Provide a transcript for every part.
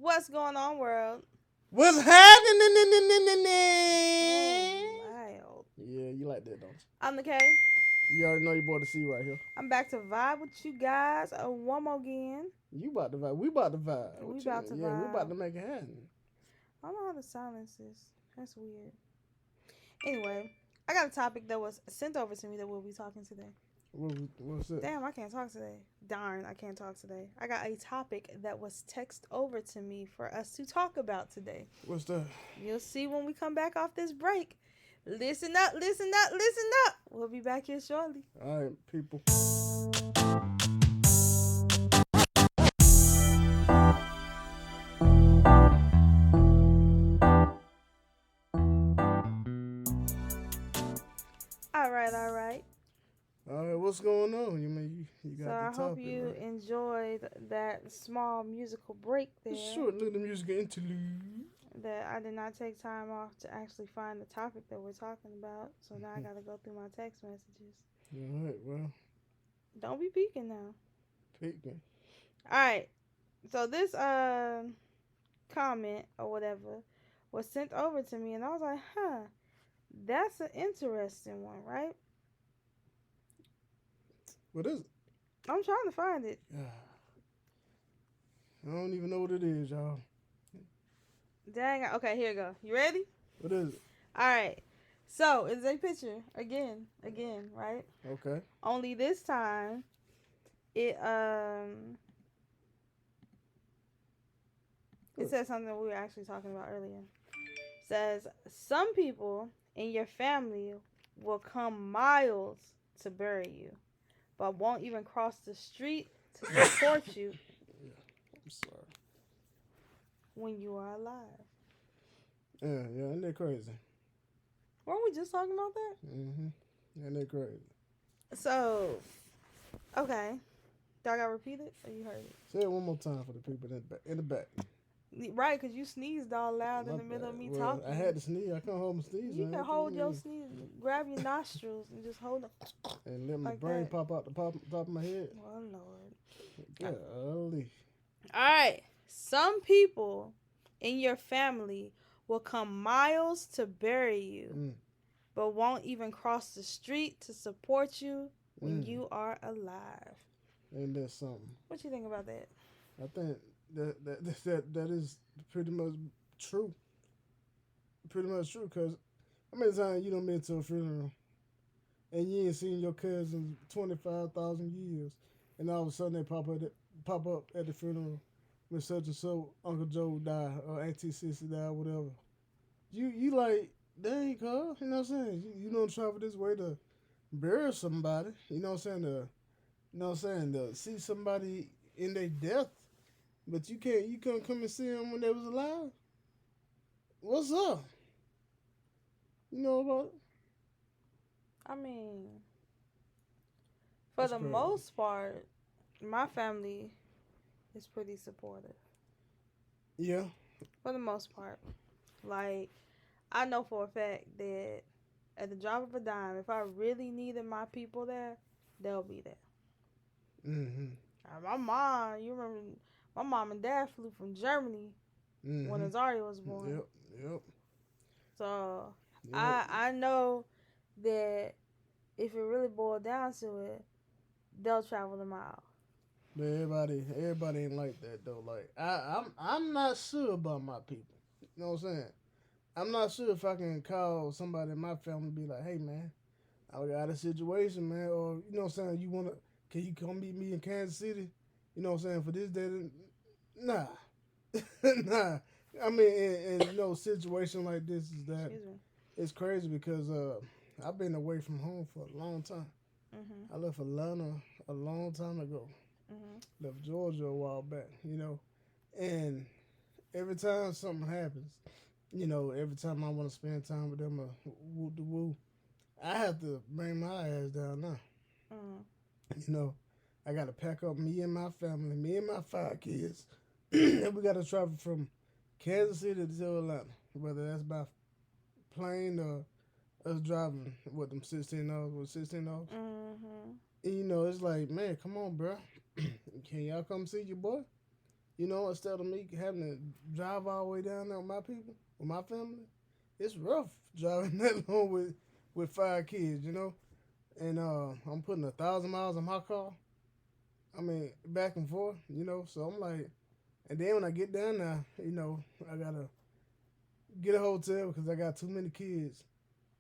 What's going on, world? What's happening? Oh, loud. Yeah, you like that, don't I'm the K. you? You already know your boy the C right here. I'm back to vibe with you guys one more again. You about to vibe. We about to vibe. We What you about to mean? Yeah, we about vibe. to make it happen. I don't know how to silence this. That's weird. Anyway, I got a topic that was sent over to me that we'll be talking today. What's it? Damn, I can't talk today. Darn, I can't talk today. I got a topic that was text over to me for us to talk about today. What's that? You'll see when we come back off this break. Listen up, listen up, listen up. We'll be back here shortly. All right, people. All right, all right. All right, what's going on? You So got the I hope topic you right. enjoyed that small musical break there. Short little music interlude. That I did not take time off to actually find the topic that we're talking about. So now I gotta go through my text messages. All right, well, Don't be peeking now. picking. All right. So this comment or whatever was sent over to me, and I was like, huh, that's an interesting one, right? What is it? I'm trying to find it. I don't even know what it is, y'all. Dang. Okay, here you go. You ready? What is it? All right. So it's a picture again, right? Okay. Only this time, it it says something we were actually talking about earlier. It says some people in your family will come miles to bury you, but won't even cross the street to support you Yeah, I'm sorry. when you are alive. Yeah, isn't that crazy? Weren't we just talking about that? Isn't that crazy? So, okay. Do I gotta repeat it or you heard it? Say it one more time for the people in the back. Right, because you sneezed all loud My in the middle of bad. me Well, talking. I had to sneeze. I can't hold my sneeze. You Man. can What hold you your mean? sneeze, grab your nostrils, and just hold it And let my like brain that. pop out the top of my head. Oh, Lord. Golly. All right. Some people in your family will come miles to bury you, Mm, but won't even cross the street to support you when mm. you are alive. Ain't that something? What you think about that? I think that is pretty much true. Pretty much true. Cause how many times you done been to a funeral and you ain't seen your cousin 25,000 years, and all of a sudden they pop up at the funeral when such and so Uncle Joe died or Auntie Sissy died, whatever. You like, dang, cuz, you know what I'm saying? You don't travel this way to bury somebody, you know what I'm saying? To see somebody in their death, but you couldn't come and see them when they was alive. What's up? You know about it? I mean, for That's the crazy. most part, my family is pretty supportive. Yeah. For the most part. Like, I know for a fact that at the drop of a dime, if I really needed my people there, they'll be there. Mm-hmm. My mom, you remember, my mom and dad flew from Germany when Mm-hmm. Azaria was born. Yep. Yep. So Yep. I know that if it really boiled down to it, they'll travel a mile. But everybody ain't like that though. Like I'm not sure about my people. You know what I'm saying? I'm not sure if I can call somebody in my family and be like, hey man, I got a situation, man, or you know what I'm saying, can you come meet me in Kansas City? You know what I'm saying, for this day? Nah. Nah. I mean, in situation like this is that Excuse me. it's crazy because I've been away from home for a long time. Mhm. I left Atlanta a long time ago. Mhm. Left Georgia a while back, and every time something happens, every time I want to spend time with them, woo the woo, I have to bring my ass down now. Mhm. You know, I got to pack up me and my family, me and my 5 kids, and we got to travel from Kansas City to Atlanta, whether that's by plane or us driving with them 16 hours, with 16 hours. Mhm. And, it's like, man, come on, bro. Can y'all come see your boy? Instead of me having to drive all the way down there with my people, with my family, it's rough driving that long with 5 kids. And I'm putting 1,000 miles on my car. I mean, back and forth. So I'm like, and then when I get down there, I gotta get a hotel because I got too many kids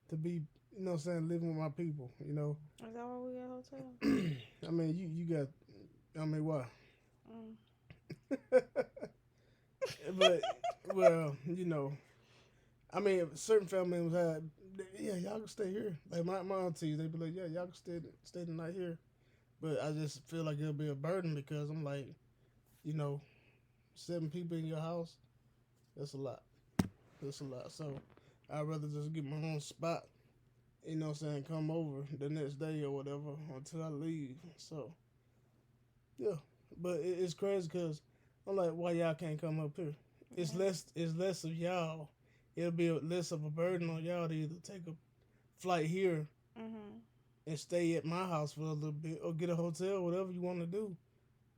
to be, living with my people. Is that why we got a hotel? I mean, you got, I mean, why? Mm. But, well, I mean, certain family members had, yeah, y'all can stay here. Like my aunties, they be like, yeah, y'all can stay the night here. But I just feel like it'll be a burden because I'm like, you know, 7 people in your house, that's a lot. That's a lot. So I'd rather just get my own spot, come over the next day or whatever until I leave. So, yeah. But it's crazy because I'm like, why y'all can't come up here? It's less of y'all. It'll be less of a burden on y'all to either take a flight here and stay at my house for a little bit or get a hotel, whatever you want to do,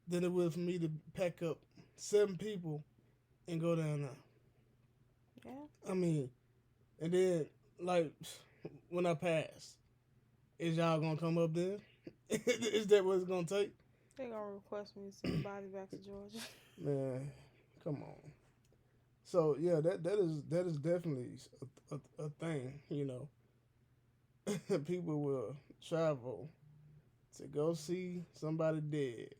than it would for me to pack up 7 people and go down there. Yeah. I mean, and then, like, when I pass, is y'all going to come up there? Is that what it's going to take? They going to request me to send the body back to Georgia. Man, come on. So, yeah, that is definitely a thing, People will travel to go see somebody dead,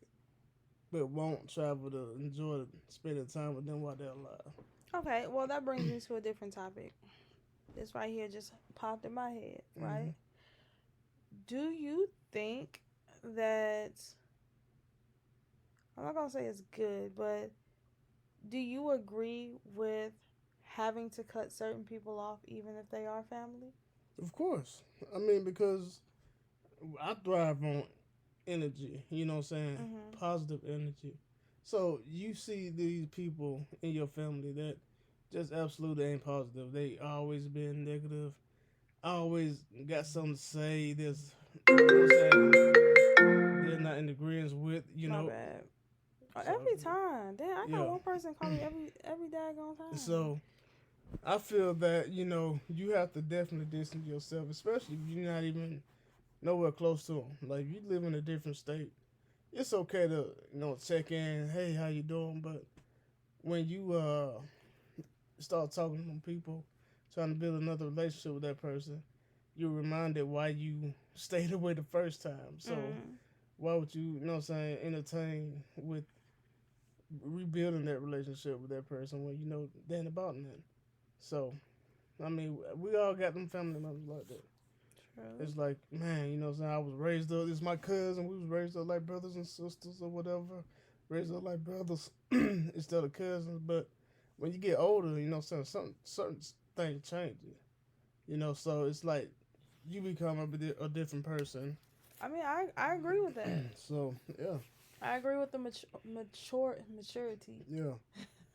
but won't travel to enjoy spending time with them while they're alive. Okay, well, that brings me to a different topic. This right here just popped in my head, right? Do you think that, I'm not going to say it's good, but do you agree with having to cut certain people off even if they are family? Of course. I mean, because I thrive on energy, you know what I'm saying? Positive energy. So you see these people in your family that just absolutely ain't positive. They always been negative. Always got something to say. They're not in agreement with. My bad. So, every time. Damn, I got yeah. one person call me every daggone time. So I feel that, you have to definitely distance yourself, especially if you're not even nowhere close to them. Like, if you live in a different state, it's okay to, check in, hey, how you doing? But when you start talking to them people, trying to build another relationship with that person, you're reminded why you stayed away the first time. So why would you, entertain with rebuilding that relationship with that person when you know they ain't about nothing? So, I mean, we all got them family members like that. True. It's like, man, I was raised up, it's my cousin, we was raised up like brothers and sisters or whatever. Raised up like brothers instead of cousins. But when you get older, certain things change. So it's like you become a different person. I mean, I agree with that. So, yeah. I agree with the maturity. Yeah.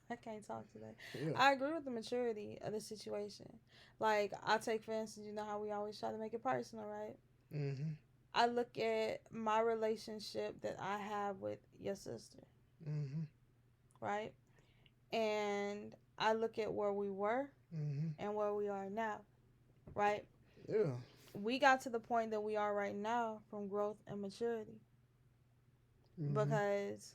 I can't talk today. Yeah. I agree with the maturity of the situation. Like, I take for instance, you know how we always try to make it personal, right? Mm-hmm. I look at my relationship that I have with your sister, right? And I look at where we were and where we are now, right? Yeah. We got to the point that we are right now from growth and maturity because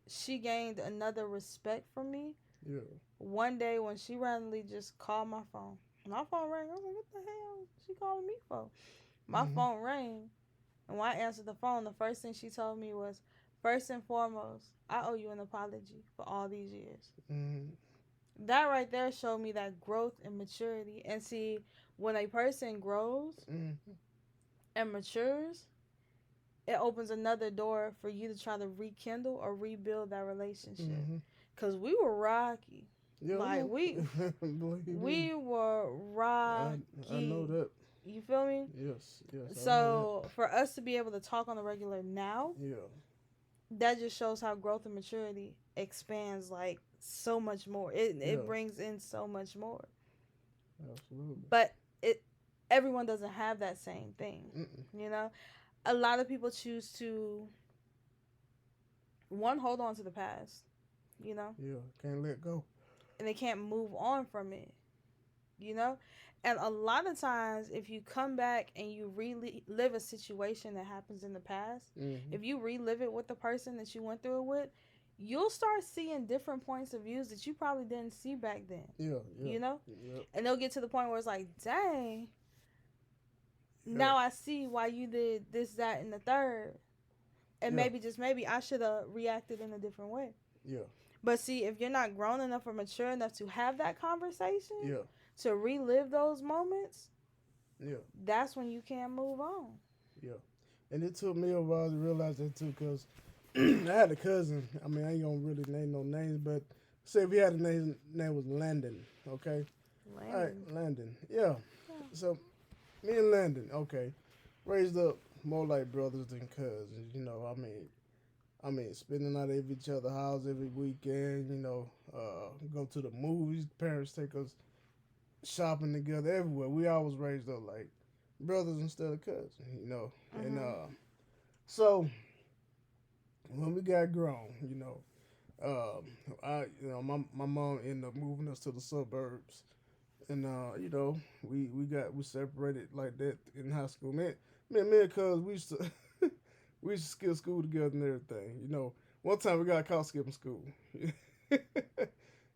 she gained another respect from me. Yeah. One day when she randomly just called my phone rang. I was like, what the hell she calling me for? My phone rang, and when I answered the phone, the first thing she told me was, first and foremost, I owe you an apology for all these years. That right there showed me that growth and maturity. And see, when a person grows and matures, it opens another door for you to try to rekindle or rebuild that relationship. Because we were rocky. Yeah, like, we were rocky. I know that. You feel me? Yes. So, for us to be able to talk on the regular now, that just shows how growth and maturity expands, like, so much more. It brings in so much more. Absolutely. But everyone doesn't have that same thing. A lot of people choose to, one, hold on to the past. you know, Yeah, can't let go. and they can't move on from it, you know. And a lot of times, if you come back and you relive a situation that happens in the past, Hmm. if you relive it with the person that you went through it with, you'll start seeing different points of views that you probably didn't see back then, Yeah, yeah, you know. yeah, And they'll get to the point where it's like, dang, yeah, now I see why you did this, that, and the third. And yeah, maybe, just maybe, I should have reacted in a different way. yeah, But see, if you're not grown enough or mature enough to have that conversation, yeah, to relive those moments, yeah, that's when you can't move on. yeah. And it took me a while to realize that too, because I had a cousin. I mean, I ain't gonna really name no names, but say if he had a name was Landon. Okay, all right, Landon. Landon. Yeah. Yeah. So me and Landon, okay, raised up more like brothers than cousins. You know, I mean, spending out at each other's house every weekend. You know, go to the movies. Parents take us shopping together everywhere. We always raised up like brothers instead of cousins. You know, and Mhm. so when we got grown, my mom ended up moving us to the suburbs, and we separated like that in high school. Me and cuz we used to we used to skip school together and everything. You know, one time we got caught skipping school,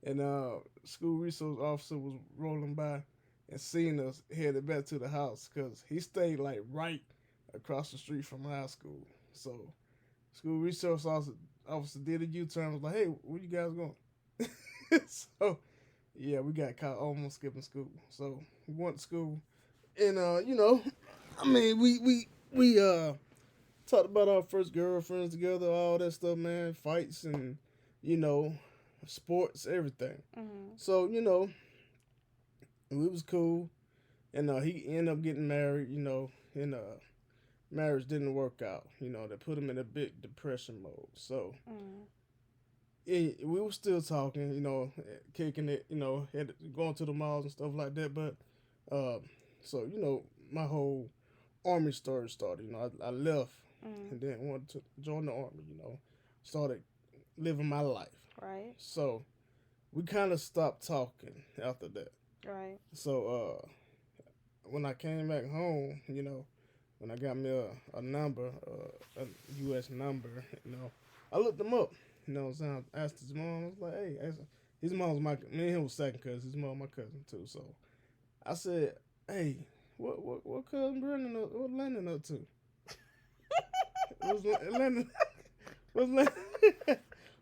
and school resource officer was rolling by and seen us headed back to the house because he stayed like right across the street from high school. So school resource officer did a U-turn. Was like, "Hey, where you guys going?" So yeah, we got caught almost skipping school. So we went to school, and I mean, we talked about our first girlfriends together, all that stuff, man, fights and you know, sports, everything. Mhm. So we was cool, and he ended up getting married. And marriage didn't work out. They put him in a big depression mode. So Mhm. we were still talking, kicking it, going to the malls and stuff like that. But uh, so my whole army story started. I left Mhm. and then wanted to join the army. Started living my life. Right. So we kind of stopped talking after that. Right. So when I came back home, when I got me a number, a U.S. number, I looked him up. So I asked his mom. I was like, "Hey, his mom's me and him was second cousin. His mom my cousin too." So I said, "Hey, what cousin Brendan what Lennon up to? What's Lennon? What's Lennon?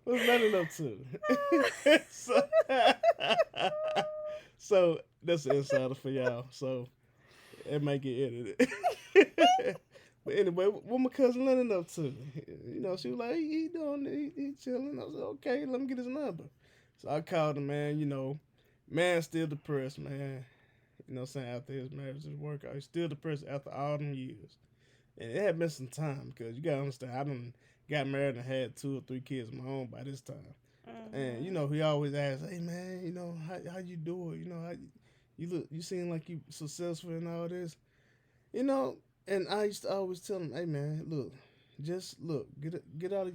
What's Lennon up to?" so, so that's an insider for y'all. So it might get edited. But anyway, what my cousin Lennon up to? She was like, he doing, he chilling. I was like, okay, let me get his number. So I called him, man. Man still depressed, man. Saying after his marriage, his workout, he's still depressed after all them years. And it had been some time because you gotta understand, I done got married and had 2 or 3 kids of my own by this time. And Mhm. he always asks, "Hey man, how you do it? You seem like you successful and all this, you know." And I used to always tell him, "Hey man, look, just look, get out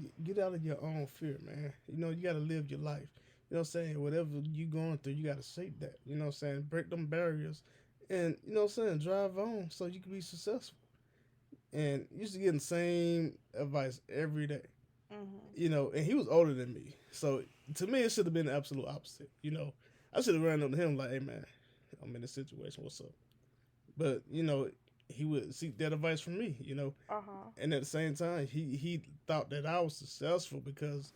of your own fear, man. You gotta live your life. You know what I'm saying? Whatever you going through, you gotta shape that. You know what I'm saying? Break them barriers, and you know what I'm saying? Drive on so you can be successful." And used to get the same advice every day. Mhm. And he was older than me. So to me, it should have been the absolute opposite. I should have ran up to him like, "Hey man, I'm in this situation. What's up?" But he would seek that advice from me. Uh huh. And at the same time, he thought that I was successful because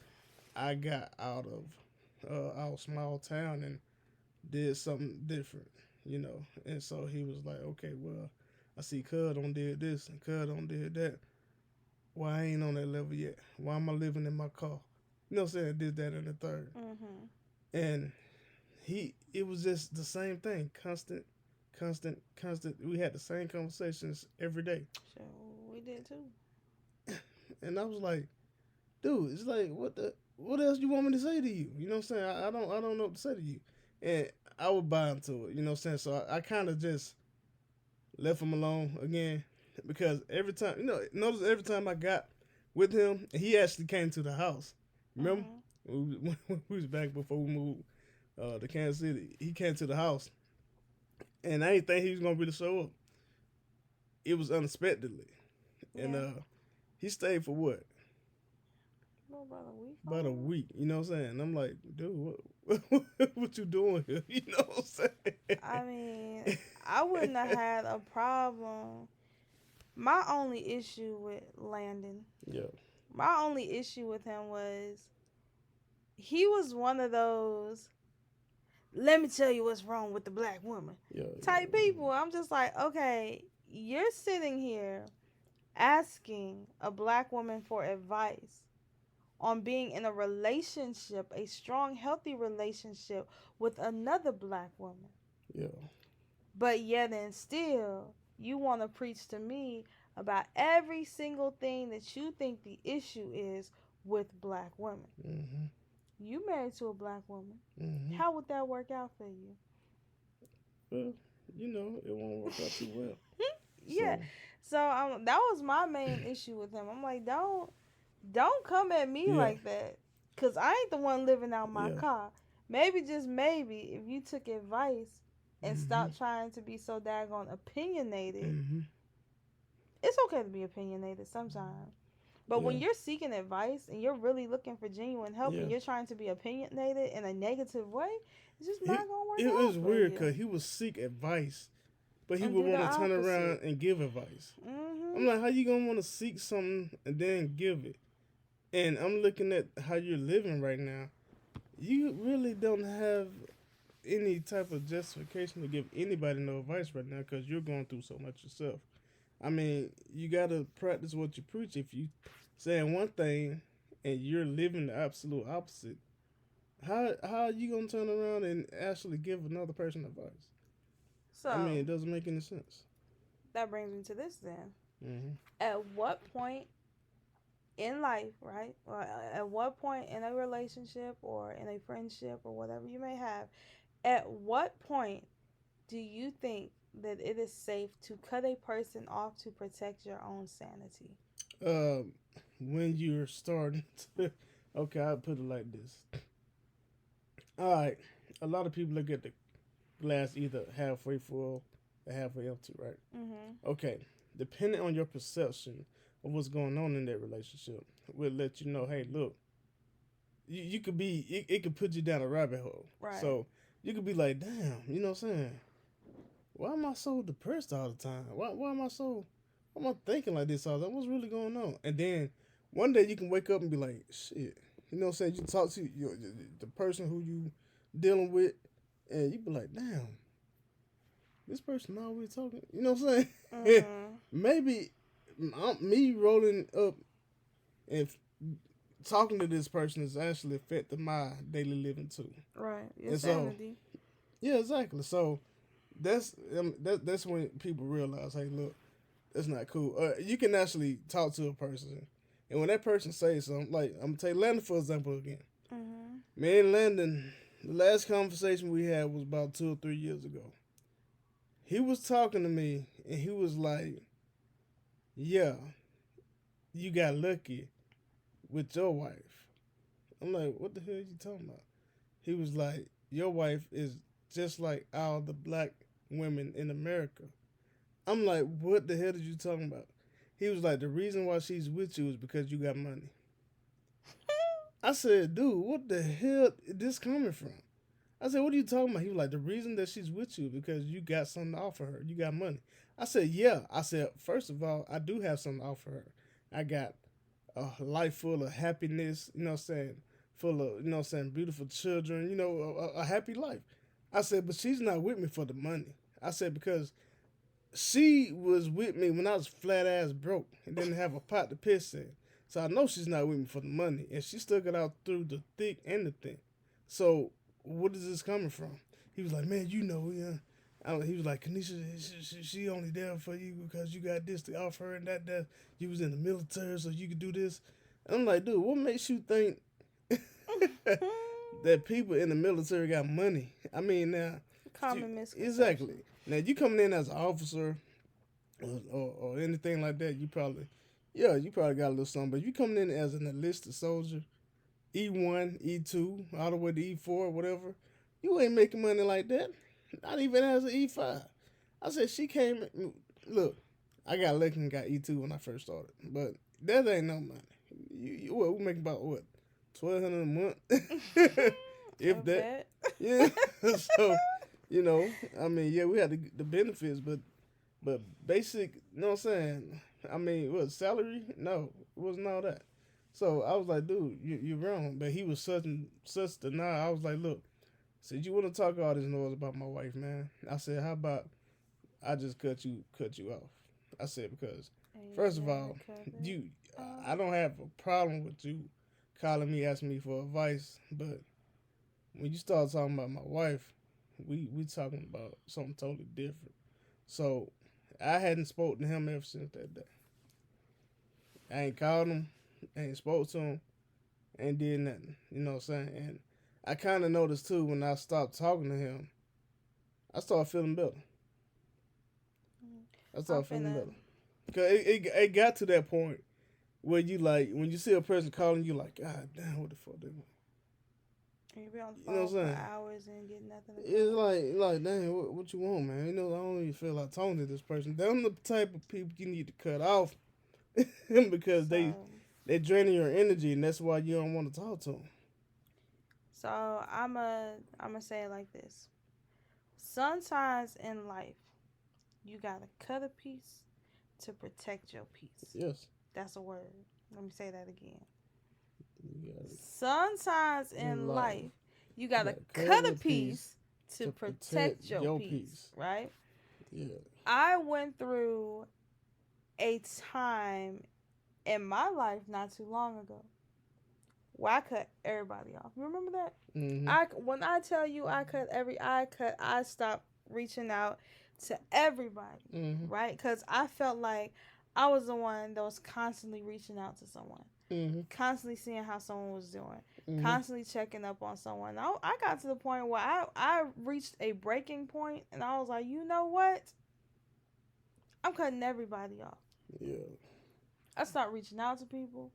I got out of our small town and did something different. And so he was like, "Okay, well, I see Cud on did this and Cud on did that. Why I ain't on that level yet? Why am I living in my car?" You know what I'm saying? Did that in the third. Mhm. And it was just the same thing. Constant. We had the same conversations every day. So we did too. And I was like, "Dude, it's like what else you want me to say to you?" You know what I'm saying? I don't know what to say to you. And I would buy into it, you know what I'm saying? So I kind of just left him alone again because every time, notice every time I got with him, he actually came to the house. Remember? Mhm. when we was back before we moved to Kansas City. He came to the house, and I didn't think he was gonna really show up. It was unexpectedly, and Yeah. he stayed for what? Well, about a week. About a almost. week. You know what I'm saying? I'm like, dude, what you doing here? You know what I'm saying? I mean, I wouldn't have had a problem. My only issue with Landon, Yeah, my only issue with him was he was one of those, let me tell you what's wrong with the black woman yeah, type people. I'm just like, okay, you're sitting here asking a black woman for advice on being in a relationship, a strong, healthy relationship with another black woman. yeah. But yet and still, you want to preach to me about every single thing that you think the issue is with black women. Mm-hmm. You married to a black woman. Mm-hmm. How would that work out for you? Well, you know, it won't work out too well. Yeah. So that was my main issue with him. I'm like, don't come at me Yeah. like that, cause I ain't the one living out my Yeah. car. Maybe just maybe if you took advice and Mhm. stopped trying to be so daggone opinionated. Mm-hmm. It's okay to be opinionated sometimes. But when Yeah. you're seeking advice and you're really looking for genuine help Yeah. and you're trying to be opinionated in a negative way, it's just He- not gonna work It out was for weird you. because he would seek advice, but he And would do the want to turn around opposite. and give advice. Mm-hmm. I'm like, how you gonna want to seek something and then give it? And I'm looking at how you're living right now. You really don't have any type of justification to give anybody no advice right now because you're going through so much yourself. I mean, you gotta practice what you preach. If you saying one thing and you're living the absolute opposite, how are you gonna turn around and actually give another person advice? So I mean, it doesn't make any sense. that brings me to this then. Mm-hmm. At what point in life, right? Or at what point in a relationship or in a friendship or whatever you may have, at what point do you think that it is safe to cut a person off to protect your own sanity? When you're starting to, okay, I'll put it like this. All right, a lot of people look at the glass either halfway full or halfway empty, right? Mm-hmm. Okay, depending on your perception of what's going on in that relationship, will let you know, hey, look, you could be, it could put you down a rabbit hole. Right. So you could be like, damn, you know what I'm saying? Why am I so depressed all the time? Why am I thinking like this all the time? What's really going on? And then one day you can wake up and be like, shit. You know what I'm saying? You talk to the person who you dealing with, and you be like, damn, this person always talking. You know what I'm saying? Mm-hmm. Maybe me rolling up and talking to this person is actually affecting my daily living too. Right. Your And so- sanity. Yeah, exactly. So that's when people realize, hey, look, that's not cool. You can actually talk to a person, and when that person says something, like I'm gonna take Landon for example again. Mm-hmm. Me and Landon, the last conversation we had was about 2 or 3 years ago. He was talking to me, and he was like, "Yeah, you got lucky with your wife." I'm like, "What the hell are you talking about?" He was like, "Your wife is just like all the black women in America." I'm like, "What the hell are you talking about?" He was like, "The reason why she's with you is because you got money." I said, "Dude, what the hell is this coming from?" I said, "What are you talking about?" He was like, "The reason that she's with you because you got something to offer her. You got money." I said, "Yeah." I said, "First of all, I do have something to offer her. I got a life full of happiness, you know what I'm saying? Full of, you know what I'm saying, beautiful children, you know, a happy life." I said, "But she's not with me for the money." I said, "Because she was with me when I was flat ass broke and didn't have a pot to piss in. So I know she's not with me for the money. And she stuck it out through the thick and the thin. So what is this coming from?" He was like, "Man, you know, yeah." He was like, "Kanisha, she only there for you because you got this to offer her and that you was in the military so you could do this." And I'm like, "Dude, what makes you think that people in the military got money?" I mean, now, Common misconception. exactly. Now, you coming in as an officer or anything like that, you probably got a little something. But if you coming in as an enlisted soldier, E1, E2, all the way to E4, whatever. You ain't making money like that. Not even as an E5. I said she came. Look, I got lucky and got E2 when I first started, but that ain't no money. What we making about what $1,200 a month, if that. Yeah. So I mean, yeah, we had the benefits, but basic. You know what I'm saying? I mean, what salary? No, it wasn't all that. So I was like, dude, you're wrong. But he was such denial. I was like, look, said you want to talk all this noise about my wife, man. I said, how about I just cut you off. I said because first of all, you I don't have a problem with you calling me asking me for advice, but when you start talking about my wife, we talking about something totally different. So I hadn't spoken to him ever since that day. I ain't called him, ain't spoke to him, ain't did nothing. You know what I'm saying? And I kind of noticed too when I stopped talking to him, I started feeling better. I started feeling better. Because it got to that point where you like, when you see a person calling you, like, God damn, what the fuck they want? And you be on the phone for hours and get nothing. It's like, dang, what you want, man? I don't even feel like talking to this person. They're the type of people you need to cut off because they draining your energy, and that's why you don't want to talk to them. So I'ma say it like this. Sometimes in life, you gotta cut a piece to protect your peace. Yes. That's a word. Let me say that again. Sometimes in life, you gotta cut a piece to protect your peace. Right? Yeah. I went through a time in my life not too long ago where I cut everybody off. You remember that? Mm-hmm. When I tell you I stopped reaching out to everybody, right? Because I felt like I was the one that was constantly reaching out to someone, constantly seeing how someone was doing, constantly checking up on someone. I got to the point where I reached a breaking point, and I was like, you know what? I'm cutting everybody off. Yeah. I started reaching out to people.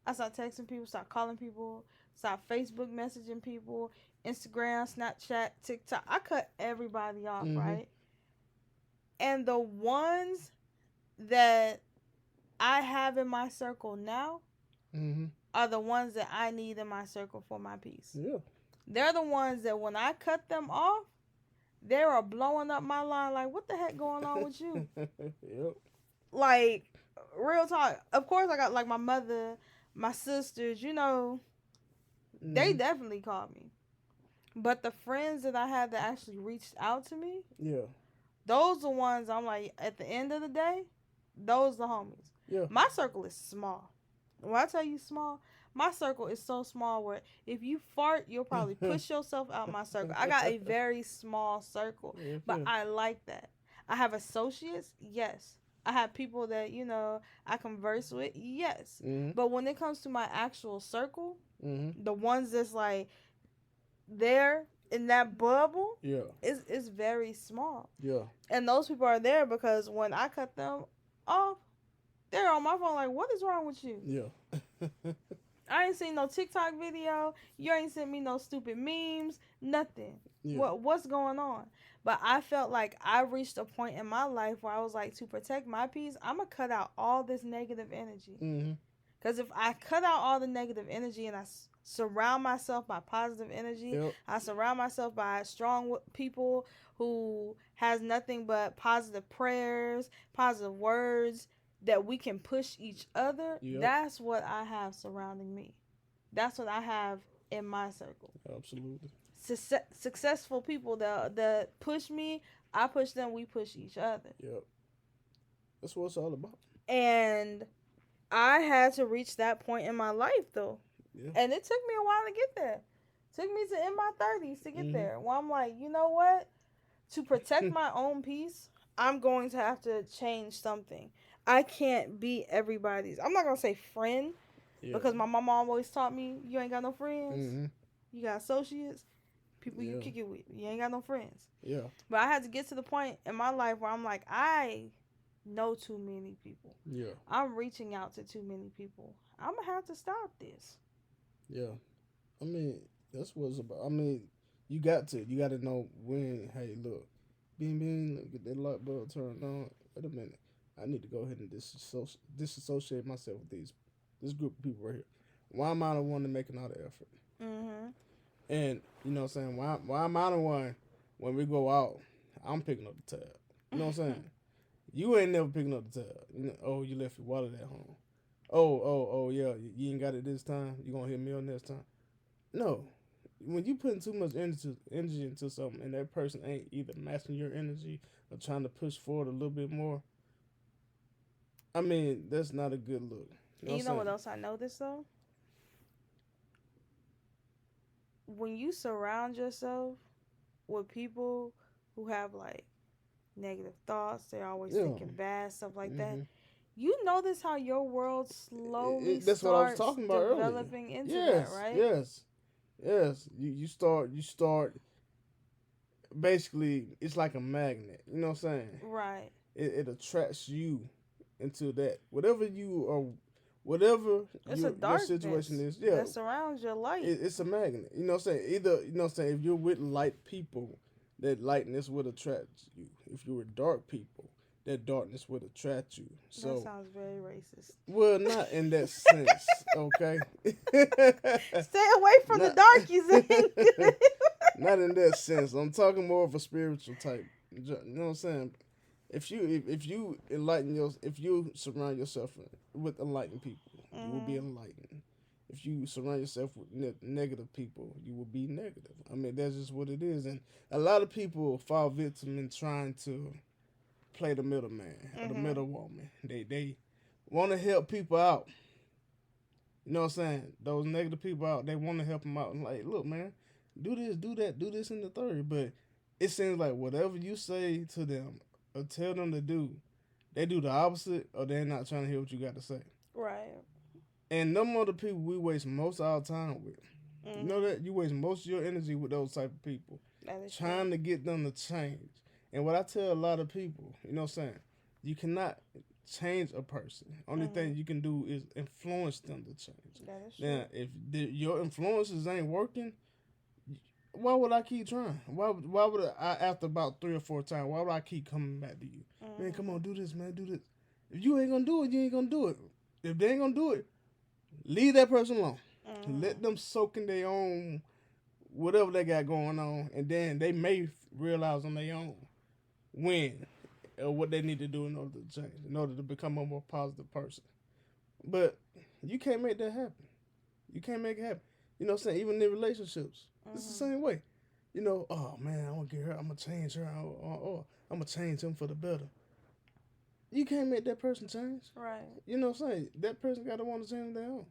I started texting people, started calling people, started Facebook messaging people, Instagram, Snapchat, TikTok. I cut everybody off, right? And the ones that I have in my circle now are the ones that I need in my circle for my peace. Yeah. They're the ones that when I cut them off, they are blowing up my line like, what the heck going on with you? Yep. Like, real talk. Of course, I got like my mother, my sisters, they definitely called me. But the friends that I had that actually reached out to me, those are the ones I'm like, at the end of the day, those are the homies. Yeah. My circle is small. When I tell you small, my circle is so small where if you fart, you'll probably push yourself out my circle. I got a very small circle, but I like that. I have associates, yes. I have people that, I converse with, yes. But when it comes to my actual circle, the ones that's like there in that bubble, it's very small. Yeah. And those people are there because when I cut them off, they're on my phone like, what is wrong with you? Yeah. I ain't seen no TikTok video. You ain't sent me no stupid memes. Nothing. Yeah. What's going on? But I felt like I reached a point in my life where I was like, to protect my peace, I'm going to cut out all this negative energy. Because if I cut out all the negative energy and I surround myself by positive energy, I surround myself by strong people who has nothing but positive prayers, positive words, that we can push each other, that's what I have surrounding me. That's what I have in my circle. Absolutely. Successful people that push me, I push them, we push each other. Yep. That's what it's all about. And I had to reach that point in my life, though. Yeah. And it took me a while to get there. It took me to in my 30s to get there. Well, I'm like, you know what? To protect my own peace, I'm going to have to change something. I can't be everybody's. I'm not going to say friend because my mama always taught me you ain't got no friends. You got associates, people you kick it with. You ain't got no friends. Yeah. But I had to get to the point in my life where I'm like, I know too many people. Yeah. I'm reaching out to too many people. I'm going to have to stop this. Yeah. I mean, that's what it's about. I mean, you got to know when. Hey, look, being look, get that light bulb turned on. Wait a minute, I need to go ahead and disassociate myself with this group of people right here. Why am I the one to making all the effort? Mhm. And you know what I'm saying? Why am I the one when we go out? I'm picking up the tab. You know what I'm saying? You ain't never picking up the tab. You know, oh, you left your wallet at home. Oh, yeah, you ain't got it this time. You gonna hit me on next time? No. When you putting too much energy into something and that person ain't either matching your energy or trying to push forward a little bit more, I mean, that's not a good look. You know And what you I'm know what saying? else I noticed though? When you surround yourself with people who have like negative thoughts, they're always Yeah. thinking bad, stuff like that. hmm You notice how your world slowly that's what I was starts talking about earlier. developing into that, Yes, right? yes, yes. You start basically it's like a magnet. You know what I'm saying? Right. It attracts you into that. Whatever It's a your situation darkness is, yeah, that surrounds your light. it's a magnet. You know what I'm saying? Either you know what I'm saying, if you're with light people, that lightness would attract you. If you're with dark people, that darkness would attract you. That So sounds very racist. well, not in that sense, okay? Stay away from the not, darkies. not in that sense. I'm talking more of a spiritual type. You know what I'm saying? If you enlighten your if you surround yourself with enlightened people, you will be Mhm. enlightened. If you surround yourself with negative people, you will be negative. I mean, that's just what it is. And a lot of people fall victim in trying to play the middleman or the Mhm. middle woman. They want to help people out. You know what I'm saying? Those negative people out, they want to help them out. And like, look, man, do this, do that, do this in the third. But it seems like whatever you say to them or tell them to do, they do the opposite or they're not trying to hear what you got to say. Right. And them are the people we waste most of our time with. You know Mhm. that? You waste most of your energy with those type of people. That is true. Trying to get them to change. And what I tell a lot of people, you know what I'm saying? You cannot change a person. Only Mhm. thing you can do is influence them to change. That is Now, true. if your influences ain't working, why would I keep trying? Why would I after about 3 or 4 times? Why would I keep coming back to you? Man, come on, Mhm. do this, man, do this. If you ain't gonna do it, you ain't gonna do it. If they ain't gonna do it, leave that person alone. Let Mhm. them soak in their own whatever they got going on, and then they may realize on their own when or what they need to do in order to change, in order to become a more positive person. But you can't make that happen. You can't make it happen. You know what I'm saying? Even in relationships, it's the Mhm. same way. You know, oh man, I'm gonna get her, I'm gonna change her, or I'm gonna change him for the better. You can't make that person change. Right. You know what I'm saying? That person got to want to change their own.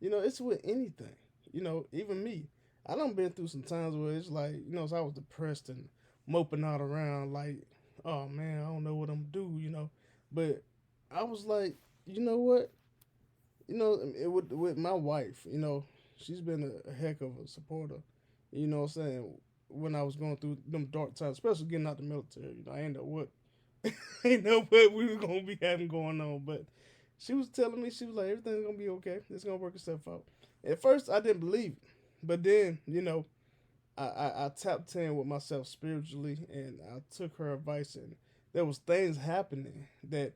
You know, it's with anything. You know, even me. I done been through some times where it's like, you know, so I was depressed and moping out around like, oh man, I don't know what I'm gonna do, you know. But I was like, you know what? You know, with my wife, you know, she's been a heck of a supporter. You know what I'm saying? When I was going through them dark times, especially getting out the military, you know, I ain't know what, ain't know what we were gonna be having going on. But she was telling me, she was like, everything's gonna be okay. It's gonna work itself out. At first, I didn't believe it, but then, you know, I tapped in with myself spiritually, and I took her advice, and there was things happening that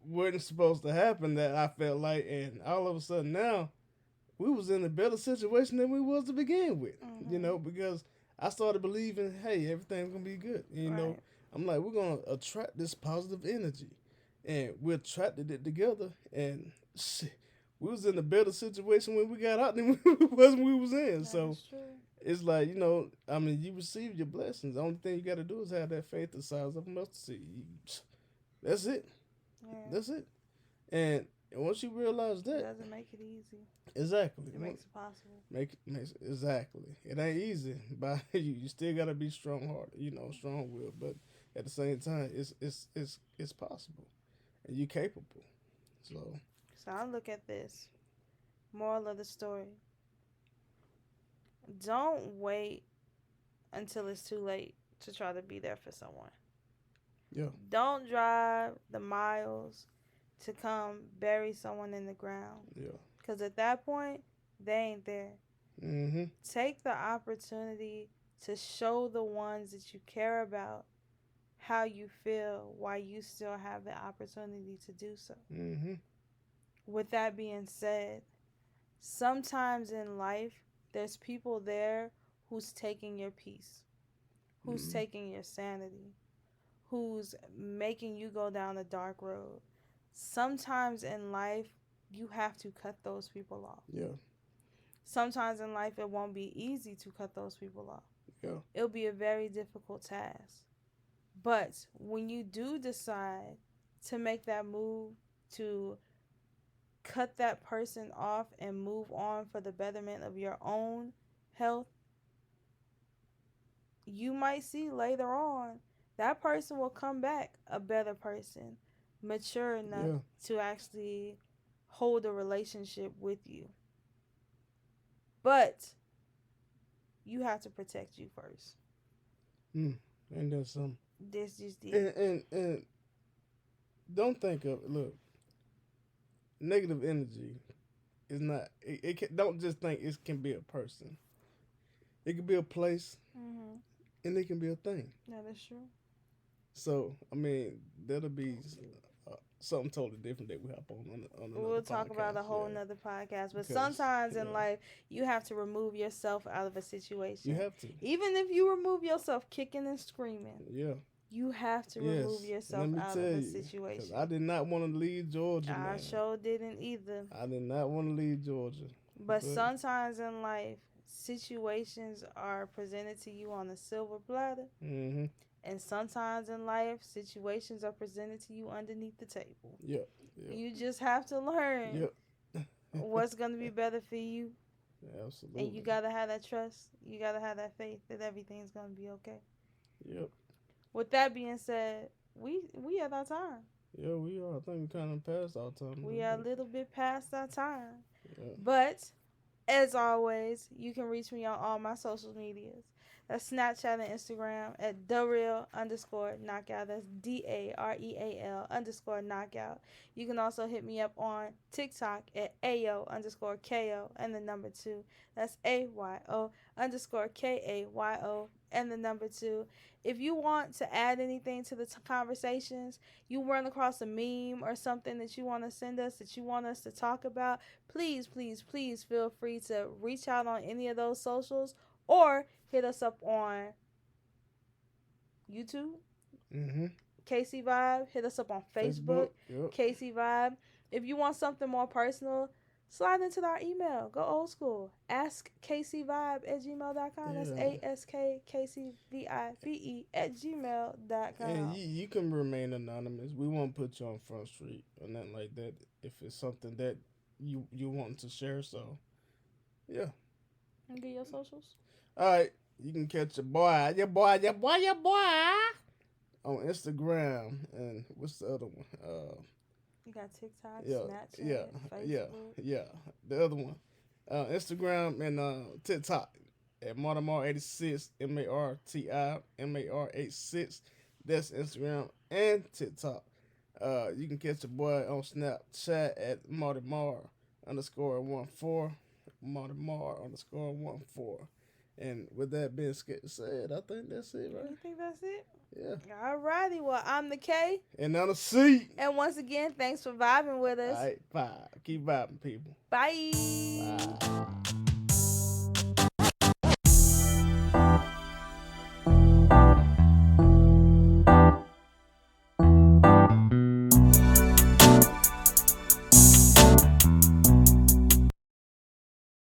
weren't supposed to happen that I felt like, and all of a sudden now we was in a better situation than we was to begin with. You Mhm. know, because I started believing, hey, everything's gonna be good. You know, Right. I'm like, we're gonna attract this positive energy, and we attracted it together, and shit, we was in a better situation when we got out than we was when we was in. That So is true. it's like, you know, I mean, you receive your blessings. The only thing you got to do is have that faith the size of a mustard seed. That's it. Yeah. That's it. And once you realize It that, doesn't make it easy. exactly, It makes it possible. makes exactly. It ain't easy, but you still gotta be strong hearted, you know, strong willed. But at the same time, it's possible, and you capable. So So I look at this. Moral of the story. Don't wait until it's too late to try to be there for someone. yeah, Don't drive the miles to come bury someone in the ground. yeah, Because at that point, They ain't there. Mm-hmm. Take the opportunity to show the ones that you care about how you feel while you still have the opportunity to do so. Mm-hmm. With that being said, sometimes in life, there's people there who's taking your peace, who's Mm-hmm. taking your sanity, who's making you go down a dark road. Sometimes in life, you have to cut those people off. Yeah. Sometimes in life, it won't be easy to cut those people off. Yeah. It'll be a very difficult task. But when you do decide to make that move to cut that person off and move on for the betterment of your own health, you might see later on that person will come back a better person, mature enough Yeah. to actually hold a relationship with you. But you have to protect you first. And that's something. This just did. And don't think of it. Look, negative energy is not. It can, don't just think it can be a person. It can be a place, Mm-hmm. and it can be a thing. That is true. So I mean, that'll be something totally different that we hop on another We'll talk about podcast, a whole yeah. nother podcast. But Because, sometimes in yeah. life, you have to remove yourself out of a situation. You have to. Even if you remove yourself kicking and screaming, Yeah. you have to Yes. remove yourself Let me out tell of a you, 'cause situation. I did not want to leave Georgia, I man. sure didn't either. I did not want to leave Georgia. But sometimes in life, situations are presented to you on a silver platter. Mm-hmm. And sometimes in life, situations are presented to you underneath the table. Yep. You just have to learn Yep. what's going to be better for you. Absolutely. And you got to have that trust. You got to have that faith that everything's going to be okay. Yep. With that being said, we at our time. Yeah, we are. I think we kind of passed our time. We are a little bit past our time. Yeah. But, as always, you can reach me on all my social medias. That's Snapchat and Instagram at @TheReal_Knockout. That's DAREAL_Knockout. You can also hit me up on TikTok at AYO_KO and the number 2. That's AYO_KAYO and the number 2. If you want to add anything to the conversations, you run across a meme or something that you want to send us, that you want us to talk about, please, please, please feel free to reach out on any of those socials or hit us up on YouTube, Mm-hmm. KC Vibe. Hit us up on Facebook. Yep. KC Vibe. If you want something more personal, slide into our email. Go old school. AskKCVibe@gmail.com. That's AskKCVIBE@gmail.com. And you can remain anonymous. We won't put you on Front Street or nothing like that if it's something that you want to share. So, yeah. And get your socials. All right. You can catch your boy on Instagram. And what's the other one? You got TikTok, Yeah, Snapchat, Facebook. yeah. The other one, Instagram and TikTok at Martimar86, MARTIMAR86. That's Instagram and TikTok. You can catch your boy on Snapchat at Martimar_14, Martimar_14. And with that being said, I think that's it, right? You think that's it? Yeah. Alrighty, well, I'm the K. And on the C. And once again, thanks for vibing with us. All right, vibe. Keep vibing, people. Bye. Bye.